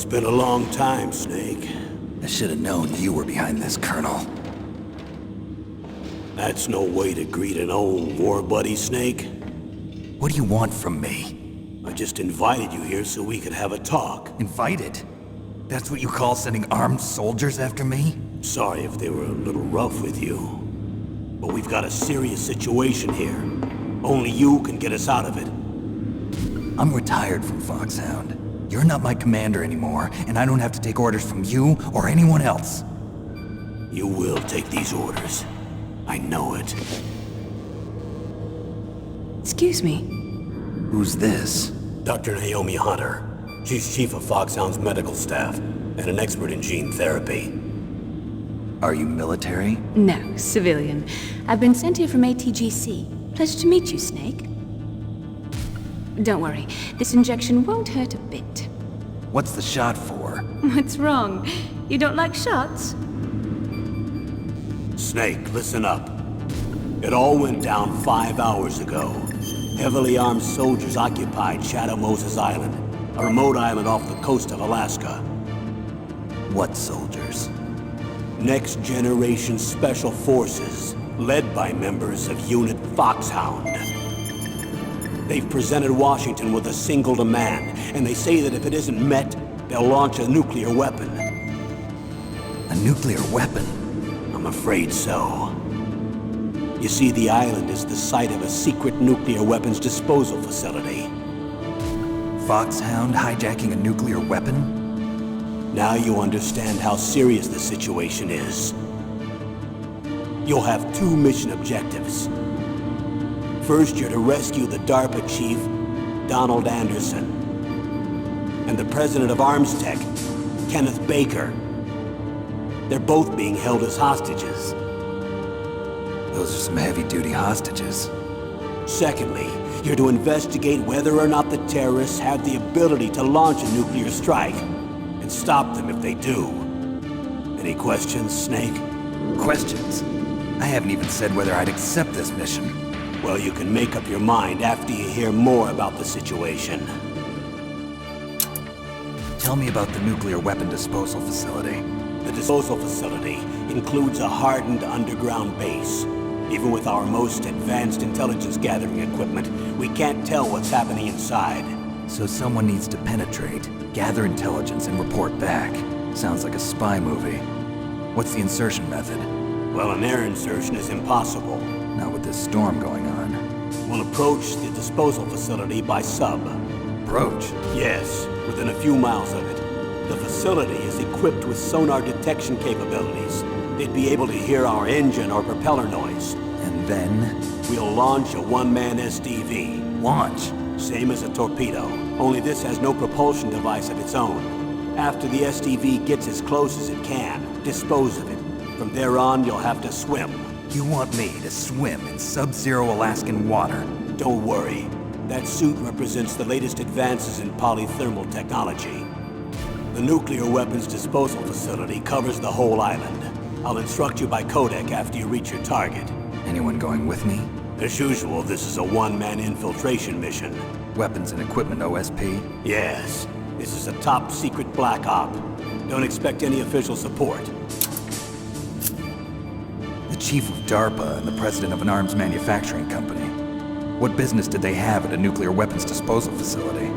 been a long time, Snake. I should have known you were behind this, Colonel. That's no way to greet an old war buddy, Snake. What do you want from me? I just invited you here so we could have a talk. Invited? That's what you call sending armed soldiers after me? Sorry if they were a little rough with you. But we've got a serious situation here. Only you can get us out of it. I'm retired from Foxhound. You're not my commander anymore, and I don't have to take orders from you or anyone else. You will take these orders. I know it. Excuse me. Who's this? Dr. Naomi Hunter. She's chief of Foxhound's medical staff, and an expert in gene therapy. Are you military? No, civilian. I've been sent here from ATGC. Pleasure to meet you, Snake. Don't worry, this injection won't hurt a bit. What's the shot for? What's wrong? You don't like shots? Snake, listen up. It all went down 5 hours ago. Heavily armed soldiers occupied Shadow Moses Island, a remote island off the coast of Alaska. What soldiers? Next Generation Special Forces, led by members of Unit Foxhound. They've presented Washington with a single demand, and they say that if it isn't met, they'll launch a nuclear weapon. A nuclear weapon? I'm afraid so. You see, the island is the site of a secret nuclear weapons disposal facility. Foxhound hijacking a nuclear weapon? Now you understand how serious the situation is. You'll have 2 mission objectives. First, you're to rescue the DARPA chief, Donald Anderson, and the president of Arms Tech, Kenneth Baker. They're both being held as hostages. Those are some heavy-duty hostages. Secondly, you're to investigate whether or not the terrorists have the ability to launch a nuclear strike, and stop them if they do. Any questions, Snake? Questions? I haven't even said whether I'd accept this mission. Well, you can make up your mind after you hear more about the situation. Tell me about the nuclear weapon disposal facility. The disposal facility includes a hardened underground base. Even with our most advanced intelligence gathering equipment, we can't tell what's happening inside. So someone needs to penetrate, gather intelligence, and report back. Sounds like a spy movie. What's the insertion method? Well, an air insertion is impossible. Not with this storm going on. We'll approach the disposal facility by sub. Approach? Yes, within a few miles of it. The facility is equipped with sonar detection capabilities. They'd be able to hear our engine or propeller noise. And then? We'll launch a one-man SDV. Launch? Same as a torpedo, only this has no propulsion device of its own. After the SDV gets as close as it can, dispose of it. From there on, you'll have to swim. You want me to swim in sub-zero Alaskan water? Don't worry. That suit represents the latest advances in polythermal technology. The nuclear weapons disposal facility covers the whole island. I'll instruct you by codec after you reach your target. Anyone going with me? As usual, this is a one-man infiltration mission. Weapons and equipment OSP? Yes. This is a top-secret black op. Don't expect any official support. The chief of DARPA and the president of an arms manufacturing company. What business did they have at a nuclear weapons disposal facility?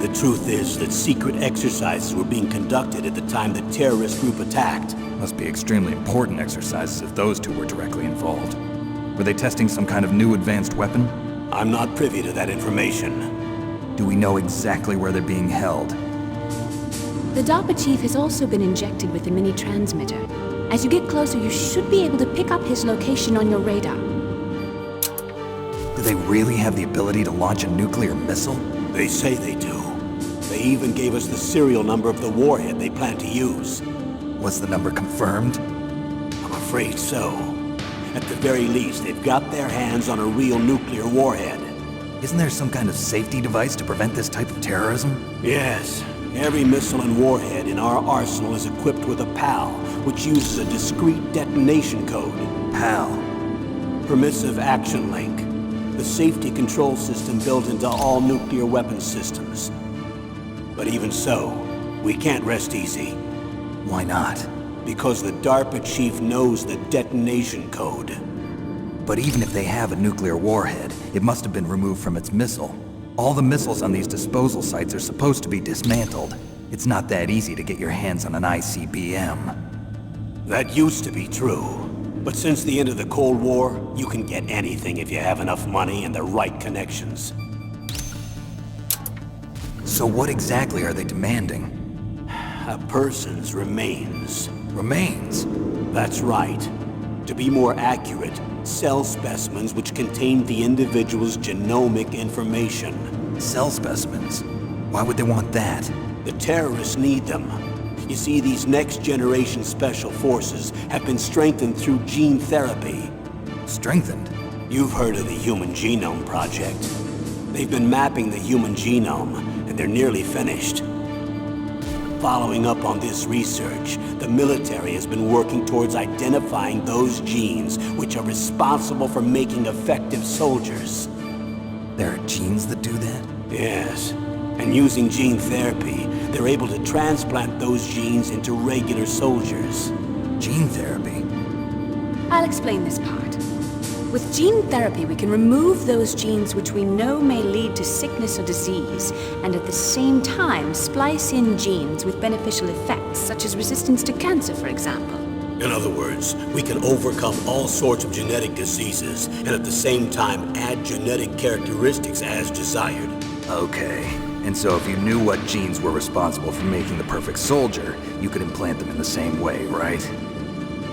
The truth is that secret exercises were being conducted at the time the terrorist group attacked. Must be extremely important exercises if those two were directly involved. Were they testing some kind of new advanced weapon? I'm not privy to that information. Do we know exactly where they're being held? The DARPA chief has also been injected with a mini transmitter. As you get closer, you should be able to pick up his location on your radar. Do they really have the ability to launch a nuclear missile? They say they do. They even gave us the serial number of the warhead they plan to use. Was the number confirmed? I'm afraid so. At the very least, they've got their hands on a real nuclear warhead. Isn't there some kind of safety device to prevent this type of terrorism? Yes. Every missile and warhead in our arsenal is equipped with a PAL, which uses a discrete detonation code. PAL? Permissive Action Link. The safety control system built into all nuclear weapons systems. But even so, we can't rest easy. Why not? Because the DARPA chief knows the detonation code. But even if they have a nuclear warhead, it must have been removed from its missile. All the missiles on these disposal sites are supposed to be dismantled. It's not that easy to get your hands on an ICBM. That used to be true. But since the end of the Cold War, you can get anything if you have enough money and the right connections. So what exactly are they demanding? A person's remains. Remains? That's right. To be more accurate, cell specimens which contain the individual's genomic information. Cell specimens? Why would they want that? The terrorists need them. You see, these next-generation special forces have been strengthened through gene therapy. Strengthened? You've heard of the Human Genome Project. They've been mapping the human genome, and they're nearly finished. Following up on this research, the military has been working towards identifying those genes which are responsible for making effective soldiers. There are genes that do that? Yes, and using gene therapy, they're able to transplant those genes into regular soldiers. Gene therapy? I'll explain this part. With gene therapy, we can remove those genes which we know may lead to sickness or disease, and at the same time splice in genes with beneficial effects, such as resistance to cancer, for example. In other words, we can overcome all sorts of genetic diseases, and at the same time add genetic characteristics as desired. Okay. And so if you knew what genes were responsible for making the perfect soldier, you could implant them in the same way, right?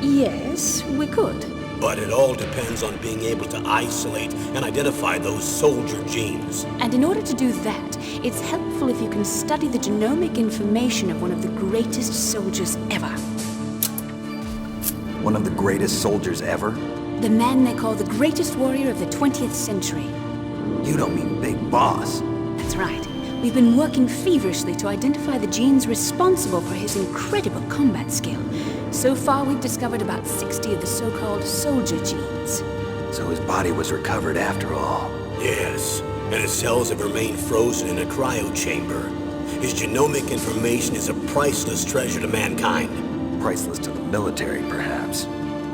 Yes, we could. But it all depends on being able to isolate and identify those soldier genes. And in order to do that, it's helpful if you can study the genomic information of one of the greatest soldiers ever. One of the greatest soldiers ever? The man they call the greatest warrior of the 20th century. You don't mean Big Boss. That's right. We've been working feverishly to identify the genes responsible for his incredible combat skill. So far, we've discovered about 60 of the so-called soldier genes. So his body was recovered after all. Yes, and his cells have remained frozen in a cryo chamber. His genomic information is a priceless treasure to mankind. Priceless to the military, perhaps.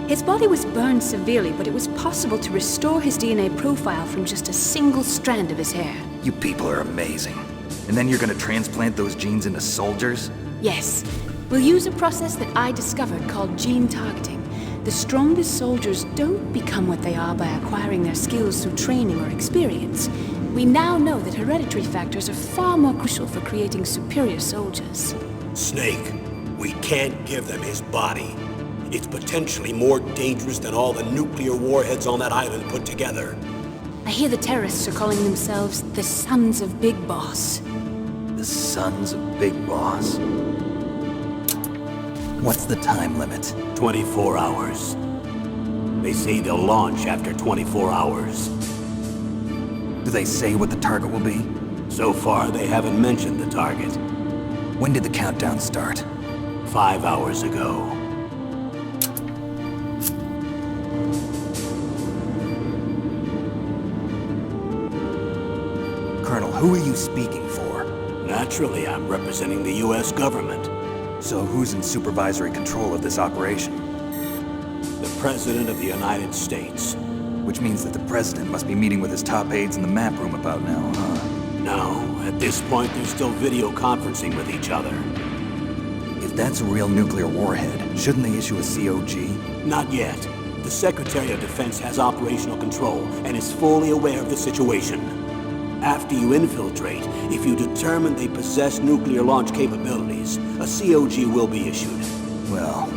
His body was burned severely, but it was possible to restore his DNA profile from just a single strand of his hair. You people are amazing. And then you're gonna transplant those genes into soldiers? Yes. We'll use a process that I discovered called gene targeting. The strongest soldiers don't become what they are by acquiring their skills through training or experience. We now know that hereditary factors are far more crucial for creating superior soldiers. Snake, we can't give them his body. It's potentially more dangerous than all the nuclear warheads on that island put together. I hear the terrorists are calling themselves the Sons of Big Boss. The Sons of Big Boss? What's the time limit? 24 hours. They say they'll launch after 24 hours. Do they say what the target will be? So far, they haven't mentioned the target. When did the countdown start? 5 hours ago. Colonel, who are you speaking for? Naturally, I'm representing the U.S. government. So who's in supervisory control of this operation? The President of the United States. Which means that the President must be meeting with his top aides in the map room about now, huh? No, at this point they're still video conferencing with each other. If that's a real nuclear warhead, shouldn't they issue a COG? Not yet. The Secretary of Defense has operational control and is fully aware of the situation. After you infiltrate, if you determine they possess nuclear launch capabilities, a COG will be issued. Well,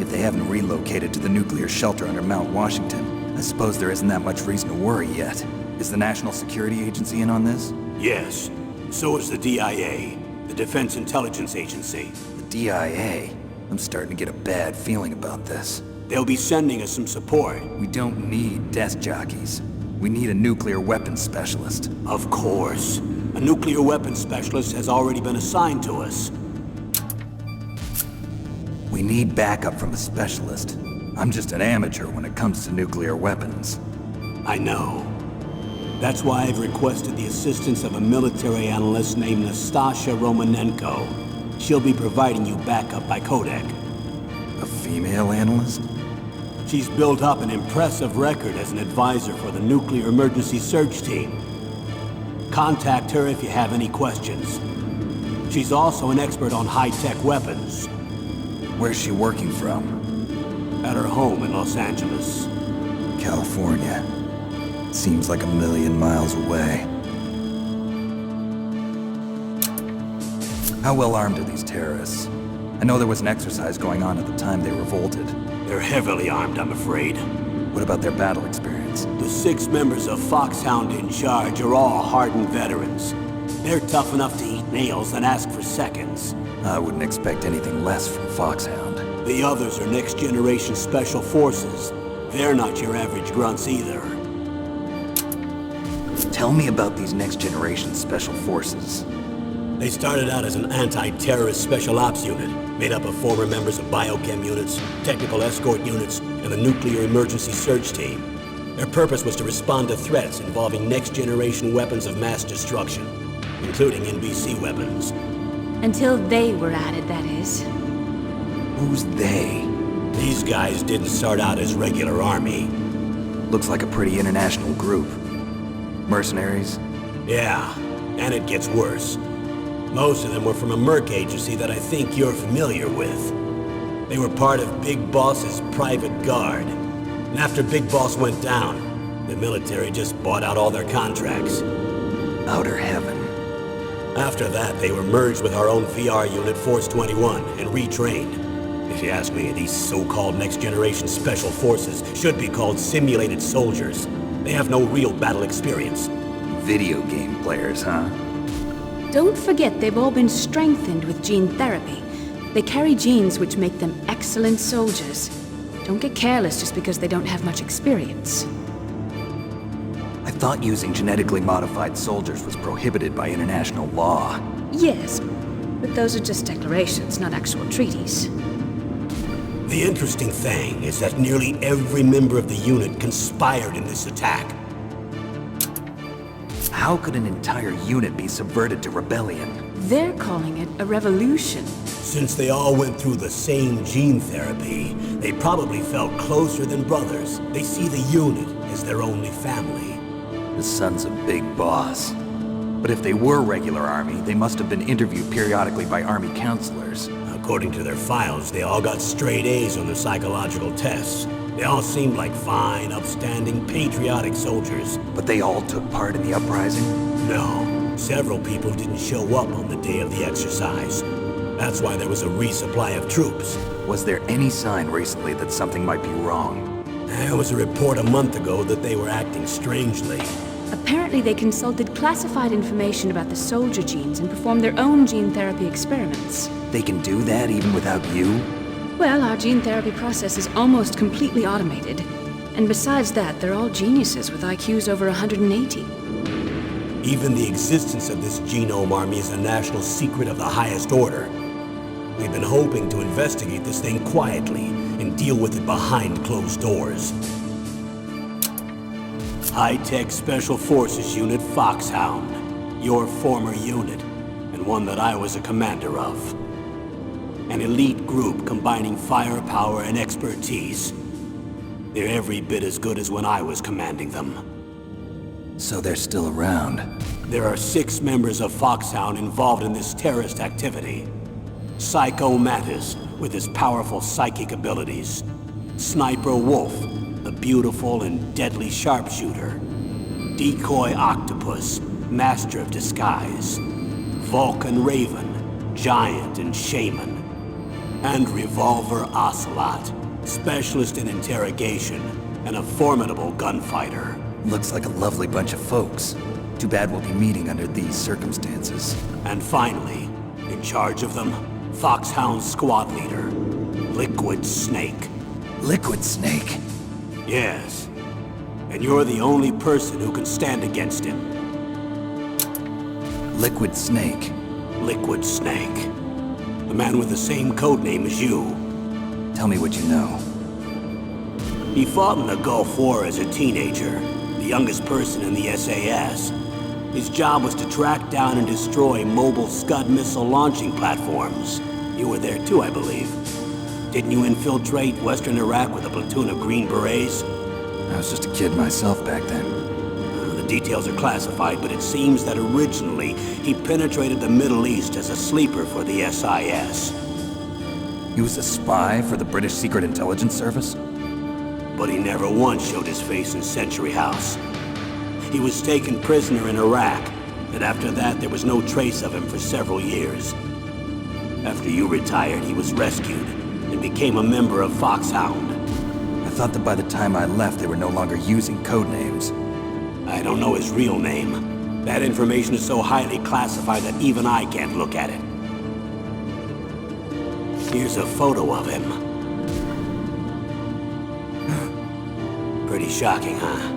if they haven't relocated to the nuclear shelter under Mount Washington, I suppose there isn't that much reason to worry yet. Is the National Security Agency in on this? Yes. So is the DIA, the Defense Intelligence Agency. The DIA? I'm starting to get a bad feeling about this. They'll be sending us some support. We don't need desk jockeys. We need a nuclear weapons specialist. Of course. A nuclear weapons specialist has already been assigned to us. We need backup from a specialist. I'm just an amateur when it comes to nuclear weapons. I know. That's why I've requested the assistance of a military analyst named Nastasha Romanenko. She'll be providing you backup by codec. A female analyst? She's built up an impressive record as an advisor for the Nuclear Emergency Search Team. Contact her if you have any questions. She's also an expert on high-tech weapons. Where's she working from? At her home in Los Angeles. California. Seems like a million miles away. How well armed are these terrorists? I know there was an exercise going on at the time they revolted. They're heavily armed, I'm afraid. What about their battle experience? The 6 members of Foxhound in charge are all hardened veterans. They're tough enough to eat nails and ask for seconds. I wouldn't expect anything less from Foxhound. The others are next-generation special forces. They're not your average grunts either. Tell me about these next-generation special forces. They started out as an anti-terrorist special ops unit, made up of former members of biochem units, technical escort units, and the Nuclear Emergency Search Team. Their purpose was to respond to threats involving next-generation weapons of mass destruction, including NBC weapons. Until they were added, that is. Who's they? These guys didn't start out as regular army. Looks like a pretty international group. Mercenaries? Yeah, and it gets worse. Most of them were from a merc agency that I think you're familiar with. They were part of Big Boss's private guard. And after Big Boss went down, the military just bought out all their contracts. Outer heaven. After that, they were merged with our own VR unit, Force 21, and retrained. If you ask me, these so-called next-generation special forces should be called simulated soldiers. They have no real battle experience. Video game players, huh? Don't forget they've all been strengthened with gene therapy. They carry genes which make them excellent soldiers. Don't get careless just because they don't have much experience. I thought using genetically modified soldiers was prohibited by international law. Yes, but those are just declarations, not actual treaties. The interesting thing is that nearly every member of the unit conspired in this attack. How could an entire unit be subverted to rebellion? They're calling it a revolution. Since they all went through the same gene therapy, they probably felt closer than brothers. They see the unit as their only family. The sons of Big Boss. But if they were regular army, they must have been interviewed periodically by army counselors. According to their files, they all got straight A's on their psychological tests. They all seemed like fine, upstanding, patriotic soldiers. But they all took part in the uprising? No, several people didn't show up on the day of the exercise. That's why there was a resupply of troops. Was there any sign recently that something might be wrong? There was a report a month ago that they were acting strangely. Apparently they consulted classified information about the soldier genes and performed their own gene therapy experiments. They can do that even without you? Well, our gene therapy process is almost completely automated. And besides that, they're all geniuses with IQs over 180. Even the existence of this genome army is a national secret of the highest order. We've been hoping to investigate this thing quietly and deal with it behind closed doors. High-Tech Special Forces Unit Foxhound, your former unit, and one that I was a commander of. An elite group combining firepower and expertise. They're every bit as good as when I was commanding them. So they're still around. There are 6 members of Foxhound involved in this terrorist activity. Psycho Mantis, with his powerful psychic abilities. Sniper Wolf, the beautiful and deadly sharpshooter. Decoy Octopus, master of disguise. Vulcan Raven, giant and shaman. And Revolver Ocelot, specialist in interrogation and a formidable gunfighter. Looks like a lovely bunch of folks. Too bad we'll be meeting under these circumstances. And finally, in charge of them, Foxhound's squad leader, Liquid Snake. Liquid Snake? Yes. And you're the only person who can stand against him. Liquid Snake? Liquid Snake. The man with the same codename as you. Tell me what you know. He fought in the Gulf War as a teenager, the youngest person in the SAS. His job was to track down and destroy mobile Scud missile launching platforms. You were there too, I believe. Didn't you infiltrate Western Iraq with a platoon of Green Berets? I was just a kid myself back then. The details are classified, but it seems that originally he penetrated the Middle East as a sleeper for the SIS. He was a spy for the British Secret Intelligence Service? But he never once showed his face in Century House. He was taken prisoner in Iraq, and after that there was no trace of him for several years. After you retired, he was rescued and became a member of Foxhound. I thought that by the time I left, they were no longer using code names. I don't know his real name. That information is so highly classified that even I can't look at it. Here's a photo of him. Pretty shocking, huh?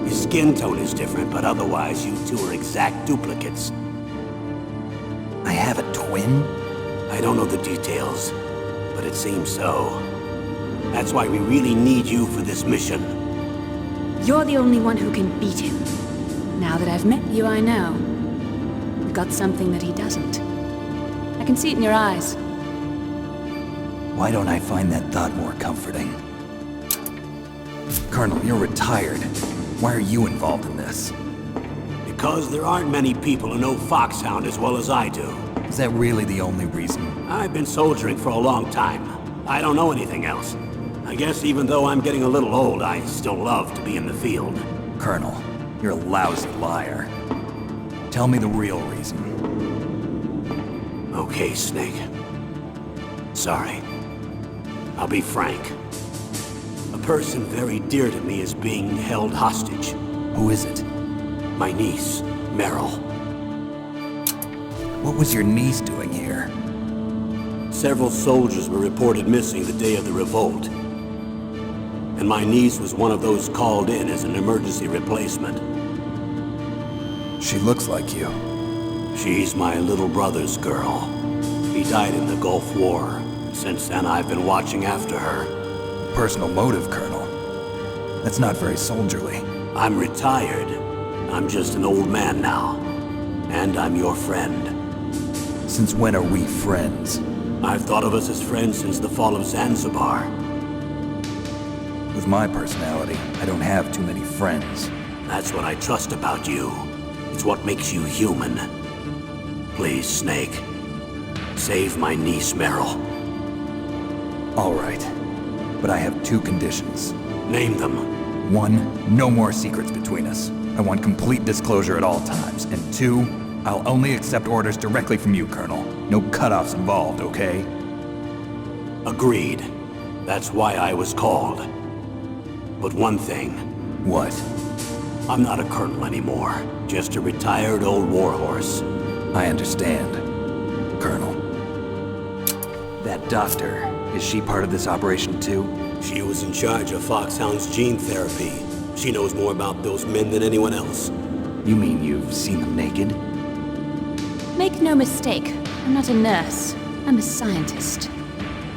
His skin tone is different, but otherwise you two are exact duplicates. I have a twin? I don't know the details, but it seems so. That's why we really need you for this mission. You're the only one who can beat him. Now that I've met you, I know. You've got something that he doesn't. I can see it in your eyes. Why don't I find that thought more comforting? Colonel, you're retired. Why are you involved in this? Because there aren't many people who know Foxhound as well as I do. Is that really the only reason? I've been soldiering for a long time. I don't know anything else. I guess even though I'm getting a little old, I still love to be in the field. Colonel, you're a lousy liar. Tell me the real reason. Okay, Snake. Sorry. I'll be frank. A person very dear to me is being held hostage. Who is it? My niece, Meryl. What was your niece doing here? Several soldiers were reported missing the day of the revolt. And my niece was one of those called in as an emergency replacement. She looks like you. She's my little brother's girl. He died in the Gulf War. Since then, I've been watching after her. Personal motive, Colonel. That's not very soldierly. I'm retired. I'm just an old man now. And I'm your friend. Since when are we friends? I've thought of us as friends since the fall of Zanzibar. With my personality, I don't have too many friends. That's what I trust about you. It's what makes you human. Please, Snake. Save my niece, Meryl. All right. But I have two conditions. Name them. 1, no more secrets between us. I want complete disclosure at all times. And 2, I'll only accept orders directly from you, Colonel. No cutoffs involved, okay? Agreed. That's why I was called. But one thing. What? I'm not a colonel anymore. Just a retired old warhorse. I understand, Colonel. That doctor, is she part of this operation too? She was in charge of Foxhound's gene therapy. She knows more about those men than anyone else. You mean you've seen them naked? Make no mistake, I'm not a nurse. I'm a scientist.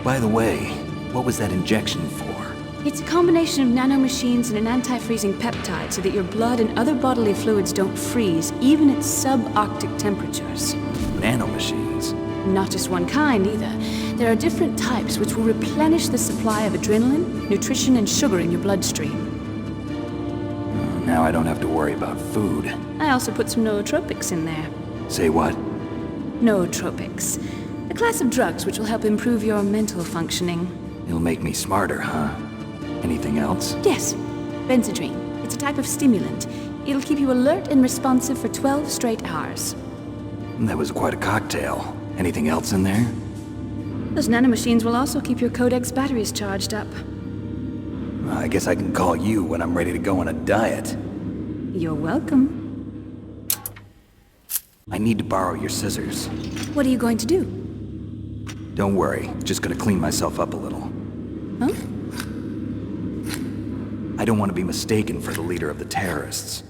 By the way, what was that injection for? It's a combination of nanomachines and an anti-freezing peptide so that your blood and other bodily fluids don't freeze, even at subarctic temperatures. Nanomachines? Not just one kind, either. There are different types which will replenish the supply of adrenaline, nutrition, and sugar in your bloodstream. Now I don't have to worry about food. I also put some nootropics in there. Say what? Nootropics. A class of drugs which will help improve your mental functioning. It'll make me smarter, huh? Anything else? Yes. Benzodrine. It's a type of stimulant. It'll keep you alert and responsive for 12 straight hours. That was quite a cocktail. Anything else in there? Those nanomachines will also keep your Codex batteries charged up. I guess I can call you when I'm ready to go on a diet. You're welcome. I need to borrow your scissors. What are you going to do? Don't worry, just gonna clean myself up a little. Huh? I don't want to be mistaken for the leader of the terrorists.